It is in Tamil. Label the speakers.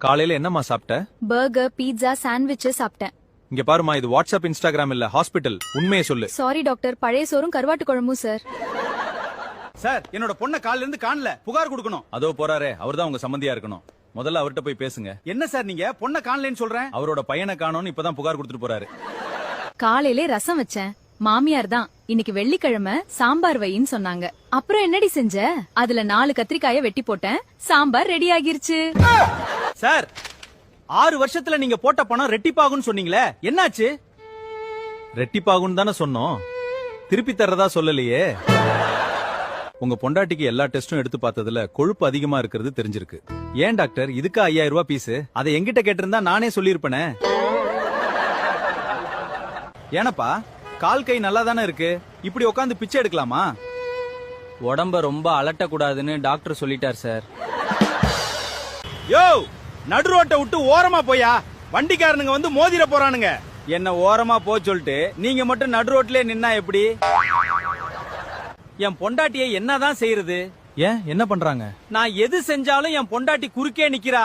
Speaker 1: காலையில என்னம்மா சாப்பிட்ட?
Speaker 2: பர்கர், பீட்சா, சாண்ட்விச் சாப்பிட்டேன்.
Speaker 1: இங்க பாருமா, இது வாட்ஸ்அப் இன்ஸ்டாகிராம் இல்ல ஹாஸ்பிட்டல். உண்மையை சொல்லு.
Speaker 2: சாரி டாக்டர், பழைய சோறும் கருவாட்டு குழம்பும் சார்.
Speaker 3: சார், என்னோட பொண்ண கால்ல இருந்து காணல, புகார் கொடுக்கணும்.
Speaker 1: அதோ போறாரே, அவர்தான் உங்க சம்பந்தியா இருக்கணும். முதல்ல அவர்கிட்ட போய் பேசுங்க.
Speaker 3: என்ன சார் நீங்க பொண்ண காணலன்னு சொல்றேன்?
Speaker 1: அவரோட பையனை காணோம்னு இப்பதான் புகார் கொடுத்துட்டு போறாரு.
Speaker 2: காலையிலே ரசம் வச்சேன். மாமியார் தான் இன்னைக்கு வெள்ளிக்கிழமை சாம்பார் வைன்னு சொன்னாங்க. அப்புறம் என்னடி செஞ்ச? அதுல 4 கத்திரிக்காய வெட்டி போட்டேன். சாம்பார் ரெடி ஆகிருச்சு.
Speaker 3: சார், 6 வருஷத்துல நீங்க போட்ட பணம் ரெட்டிப்பாகும்னு சொன்னீங்களே, என்னாச்சு?
Speaker 1: ரெட்டிப்பாகுன்னு தானே சொன்னோம், திருப்பி தர்றதா சொல்லலையே. உங்க பொண்டாட்டிக்கு எல்லா டெஸ்டும் எடுத்து பார்த்ததுல கொழுப்பு அதிகமா இருக்கிறது தெரிஞ்சிருக்கு. ஏன் டாக்டர், இதுக்கு 5000 ரூபாய் பீஸ்? அதை எங்கிட்ட கேட்டிருந்தா நானே சொல்லிருப்பேனே.
Speaker 3: ஏனப்பா, கால் கை நல்லா தானே இருக்கு, இப்படி உட்காந்து பிச்சை எடுக்கலாமா?
Speaker 4: உடம்ப ரொம்ப அலட்டக்கூடாதுன்னு டாக்டர் சொல்லிட்டார் சார்.
Speaker 3: யோ, நடு ரோட்டை விட்டு ஓரமா போயா, வண்டிக்காரனுங்க வந்து மோதிர போறானுங்க. என்ன ஓரமா போ சொல்லிட்டு நீங்க மட்டும் நடு ரோட்லயே நின்னா எப்படி? என் பொண்டாட்டியை என்னதான் செய்யறது?
Speaker 1: ஏன், என்ன பண்றாங்க?
Speaker 3: நான் எது செஞ்சாலும் என் பொண்டாட்டி குறுக்கே நிக்கிறா.